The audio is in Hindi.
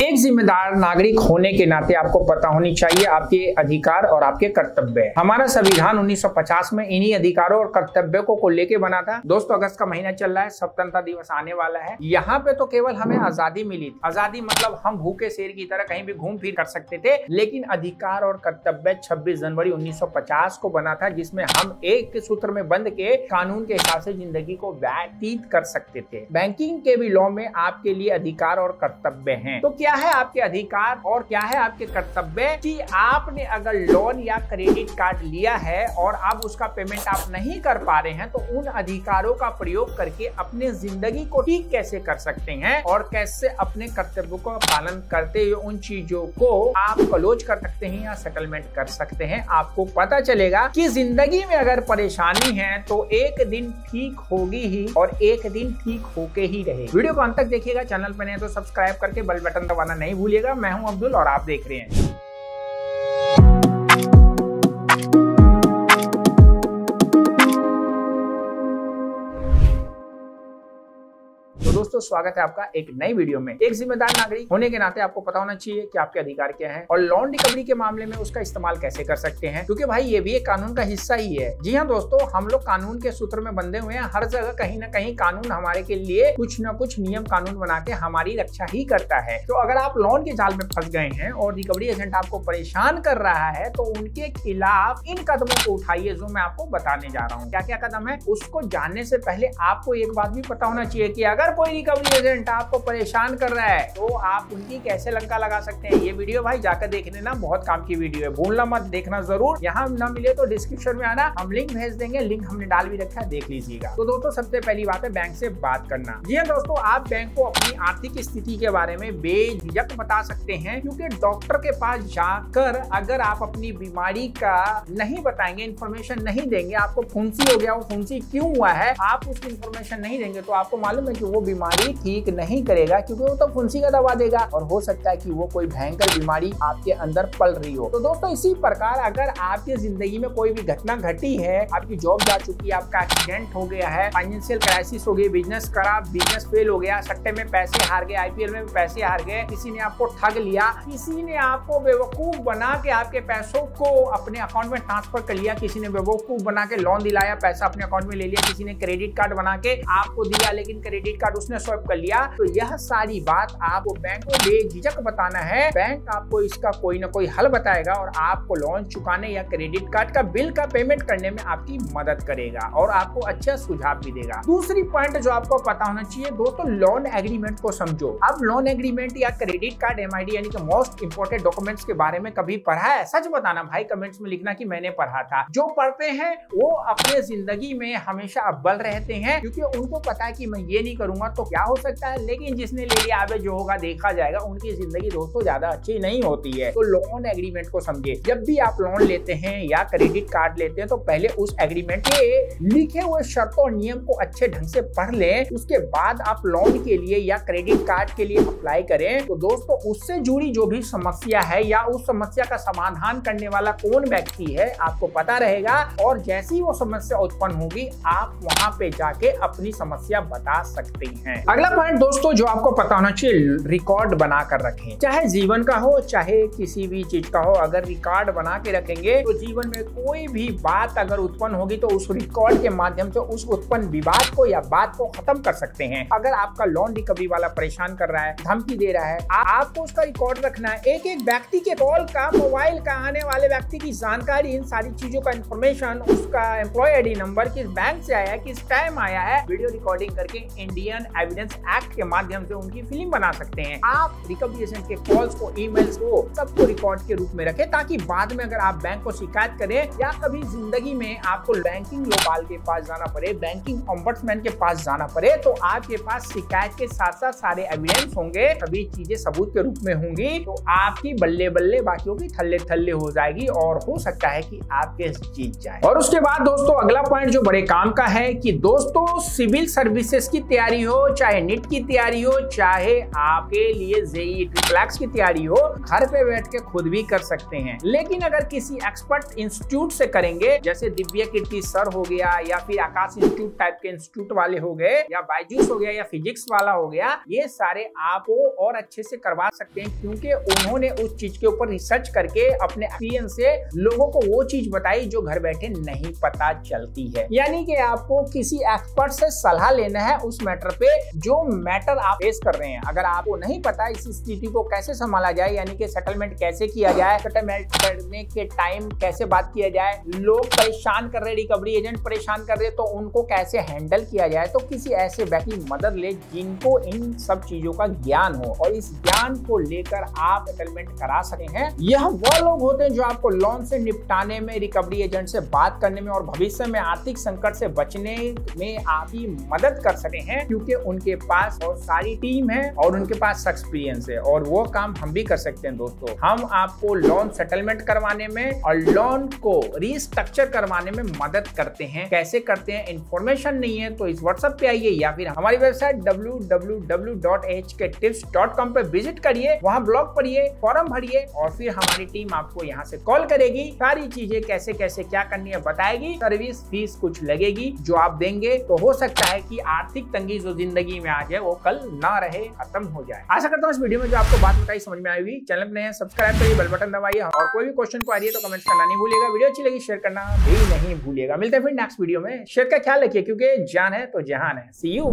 एक जिम्मेदार नागरिक होने के नाते आपको पता होनी चाहिए आपके अधिकार और आपके कर्तव्य। हमारा संविधान 1950 में इन्हीं अधिकारों और कर्तव्यों को लेके बना था। दोस्तों, अगस्त का महीना चल रहा है, स्वतंत्रता दिवस आने वाला है। यहाँ पे तो केवल हमें आजादी मिली थी। आजादी मतलब हम भूखे शेर की तरह कहीं भी घूम फिर कर सकते थे, लेकिन अधिकार और कर्तव्य 26 जनवरी 1950 को बना था, जिसमें हम एक सूत्र में बंध के कानून के हिसाब से जिंदगी को व्यतीत कर सकते थे। बैंकिंग के भी लॉ में आपके लिए अधिकार और कर्तव्य हैं। तो क्या है आपके अधिकार और क्या है आपके कर्तव्य कि आपने अगर लोन या क्रेडिट कार्ड लिया है और अब उसका पेमेंट आप नहीं कर पा रहे हैं, तो उन अधिकारों का प्रयोग करके अपने जिंदगी को ठीक कैसे कर सकते हैं और कैसे अपने कर्तव्यों का पालन करते हुए उन चीजों को आप क्लोज कर सकते हैं या सेटलमेंट कर सकते हैं। आपको पता चलेगा कि जिंदगी में अगर परेशानी है तो एक दिन ठीक होगी ही और एक दिन ठीक होके ही रहेगी। वीडियो को अंत तक देखिएगा। चैनल पर नए तो सब्सक्राइब करके बेल बटन दबाना नहीं भूलिएगा। मैं हूं अब्दुल और आप देख रहे हैं। तो दोस्तों, स्वागत है आपका एक नई वीडियो में। एक जिम्मेदार नागरिक होने के नाते आपको पता होना चाहिए कि आपके अधिकार क्या हैं और लोन रिकवरी के मामले में उसका इस्तेमाल कैसे कर सकते हैं, क्योंकि भाई ये भी एक कानून का हिस्सा ही है। जी हाँ दोस्तों, हम लोग कानून के सूत्र में बंधे हुए हैं। हर जगह कहीं ना कहीं कानून हमारे के लिए कुछ न कुछ नियम कानून बना के हमारी रक्षा ही करता है। तो अगर आप लोन के जाल में फंस गए हैं और रिकवरी एजेंट आपको परेशान कर रहा है, तो उनके खिलाफ इन कदमों को उठाइए जो मैं आपको बताने जा रहा हूँ। क्या क्या कदम है उसको जानने से पहले आपको एक बात भी पता होना चाहिए कि अगर कोई रिकवरी एजेंट आपको परेशान कर रहा है तो आप उनकी कैसे लंका लगा सकते हैं। ये वीडियो भाई जाकर देख लेना, बहुत काम की वीडियो है, भूलना मत, देखना जरूर। यहाँ ना मिले तो डिस्क्रिप्शन में आना, हम लिंक भेज देंगे, लिंक हमने डाल भी रखा है, देख लीजिएगा। तो दोस्तों, सबसे पहली बात है बैंक से बात करना। जी हाँ दोस्तों, आप बैंक को अपनी आर्थिक स्थिति के बारे में बेझिझक बता सकते हैं, क्योंकि डॉक्टर के पास जाकर अगर आप अपनी बीमारी का नहीं बताएंगे, इन्फॉर्मेशन नहीं देंगे, आपको फुंसी हो गया, वो फुंसी क्यों हुआ है, आप उसकी इन्फॉर्मेशन नहीं देंगे, तो आपको मालूम है कि वो बीमारी ठीक नहीं करेगा, क्योंकि वो तो फुंसी का दवा देगा और हो सकता है कि वो कोई भयंकर बीमारी आपके अंदर पल रही हो। तो दोस्तों, इसी प्रकार अगर आपकी जिंदगी में कोई भी घटना घटी है, आपकी जॉब जा चुकी है, आपका एक्सीडेंट हो गया है, फाइनेंशियल क्राइसिस हो गई, बिजनेस खराब, बिजनेस फेल हो गया, सट्टे में पैसे हार गए, आईपीएल में पैसे हार गए, किसी ने आपको ठग लिया, किसी ने आपको बेवकूफ बना के आपके पैसों को अपने अकाउंट में ट्रांसफर कर लिया, किसी ने बेवकूफ बना के लोन दिलाया, पैसा अपने अकाउंट में ले लिया, किसी ने क्रेडिट कार्ड बना के आपको दिया लेकिन क्रेडिट कार्ड उसने स्वैप कर लिया, तो यह सारी बात आपको बैंक को बेझिझक बताना है। बैंक आपको इसका कोई ना कोई हल बताएगा और आपको लोन चुकाने या क्रेडिट कार्ड का बिल का पेमेंट करने में आपकी मदद करेगा और आपको अच्छा सुझाव भी देगा। दूसरी पॉइंट जो आपको पता होना चाहिए दोस्तों, लोन एग्रीमेंट को समझो। अब लोन एग्रीमेंट या क्रेडिट कार्ड एमआईडी यानी कि मोस्ट इंपोर्टेंट डॉक्यूमेंट्स के बारे में कभी पढ़ा है? सच बताना भाई, कमेंट्स में लिखना कि मैंने पढ़ा था। जो पढ़ते हैं वो अपने जिंदगी में हमेशा अव्वल रहते हैं, क्योंकि उनको पता है कि मैं ये नहीं करूंगा तो क्या हो सकता है, लेकिन जिसने ले लिया आगे जो होगा देखा जाएगा, उनकी जिंदगी दोस्तों ज्यादा अच्छी नहीं होती है। तो लोन एग्रीमेंट को समझिए। जब भी आप लोन लेते हैं या क्रेडिट कार्ड लेते हैं तो पहले उस एग्रीमेंट के लिखे हुए शर्तों और नियम को अच्छे ढंग से पढ़ लें, उसके बाद आप लोन के लिए या क्रेडिट कार्ड के लिए अप्लाई करें। तो दोस्तों, उससे जुड़ी जो भी समस्या है या उस समस्या का समाधान करने वाला कौन व्यक्ति है आपको पता रहेगा, और जैसी वो समस्या उत्पन्न होगी आप वहां पे जाके अपनी समस्या बता सकते हैं। अगला पॉइंट दोस्तों जो आपको पता होना चाहिए, रिकॉर्ड बना कर रखें। चाहे जीवन का हो चाहे किसी भी चीज का हो, अगर रिकॉर्ड बना के रखेंगे तो जीवन में कोई भी बात अगर उत्पन्न होगी तो उस रिकॉर्ड के माध्यम से उस उत्पन्न विवाद को या बात को खत्म कर सकते हैं। अगर आपका लोन रिकवरी वाला परेशान कर रहा है, धमकी दे रहा है, आपको उसका रिकॉर्ड रखना है। एक एक व्यक्ति के कॉल का, मोबाइल का, आने वाले व्यक्ति की जानकारी, इन सारी चीजों का इंफॉर्मेशन, उसका एम्प्लॉय आईडी नंबर, किस बैंक से आया है, किस टाइम आया है, वीडियो रिकॉर्डिंग करके इंडियन एविडेंस एक्ट के माध्यम से उनकी फिल्म बना सकते हैं। आप रिकवरी एजेंट के कॉल्स को, ईमेल्स को, सबको रिकॉर्ड के रूप में रखें, ताकि बाद में अगर आप बैंक को शिकायत करें या कभी जिंदगी में आपको बैंकिंग लोकाल के पास जाना पड़े, बैंकिंग ऑम्बड्समैन के पास जाना पड़े, तो आपके पास शिकायत के साथ साथ सारे एविडेंस होंगे, सभी चीजें सबूत के रूप में होंगी, तो आपकी बल्ले बल्ले बाकियों की थल्ले थल्ले हो जाएगी और हो सकता है कि आप केस जीत जाए। और उसके बाद दोस्तों, अगला पॉइंट जो बड़े काम का है कि दोस्तों, सिविल सर्विसेज की तैयारी हो चाहे नीट की तैयारी हो, चाहे आपके लिए जेईई ट्रिपल एक्स की तैयारी हो, घर पे बैठ के खुद भी कर सकते हैं। लेकिन अगर किसी एक्सपर्ट इंस्टीट्यूट से करेंगे, जैसे दिव्य कीर्ति सर हो गया, या फिर आकाश इंस्टीट्यूट टाइप के इंस्टीट्यूट वाले हो गए, या बायजूस हो गया, या फिजिक्स वाला हो गया, ये सारे आपको और अच्छे से करवा सकते हैं, क्योंकि उन्होंने उस चीज के ऊपर रिसर्च करके अपने एक्सपीरियंस से लोगों को वो चीज बताई जो घर बैठे नहीं पता चलती है। यानी कि आपको किसी एक्सपर्ट से सलाह लेना है उस मैटर पे जो मैटर आप फेस कर रहे हैं। अगर आपको नहीं पता इस स्थिति को कैसे संभाला जाए, यानी कि सेटलमेंट कैसे किया जाए, सेटलमेंट करने के टाइम कैसे बात किया जाए, लोग परेशान कर रहे, रिकवरी एजेंट परेशान कर रहे, तो उनको कैसे हैंडल किया जाए, तो किसी ऐसे व्यक्ति की मदद ले जिनको इन सब चीजों का ज्ञान हो और इस ज्ञान को लेकर आप सेटलमेंट करा सके हैं। यह वो लोग होते हैं जो आपको लोन से निपटाने में, रिकवरी एजेंट से बात करने में और भविष्य में आर्थिक संकट से बचने में आपकी मदद कर सके हैं, क्योंकि उनके पास बहुत सारी टीम है और उनके पास एक्सपीरियंस है, और वो काम हम भी कर सकते हैं। दोस्तों, हम आपको लोन सेटलमेंट करवाने में और लोन को रीस्ट्रक्चर करवाने में मदद करते हैं। कैसे करते हैं, इंफॉर्मेशन नहीं है तो इस व्हाट्सएप पे आइए या फिर हमारी वेबसाइट www.ahktips.com पे विजिट करिए, वहां ब्लॉग पढ़िए, फॉर्म भरिए और फिर हमारी टीम आपको यहाँ से कॉल करेगी, सारी चीजें कैसे कैसे क्या करनी है बताएगी। सर्विस फीस कुछ लगेगी जो आप देंगे, तो हो सकता है कि आर्थिक तंगी जो जिंदगी में आ जाए वो कल ना रहे, खत्म हो जाए। आशा करता हूँ इस वीडियो में जो आपको बात बताई समझ में आई होगी। चैनल पे नए हैं सब्सक्राइब करिए, बेल बटन दबाइए, और कोई भी क्वेश्चन को आ रही है तो कमेंट करना नहीं भूलिएगा। वीडियो अच्छी लगी शेयर करना भी नहीं भूलिएगा। मिलते हैं फिर नेक्स्ट वीडियो में। शेयर का ख्याल रखिए, क्योंकि जान है तो जहान है। सी यू।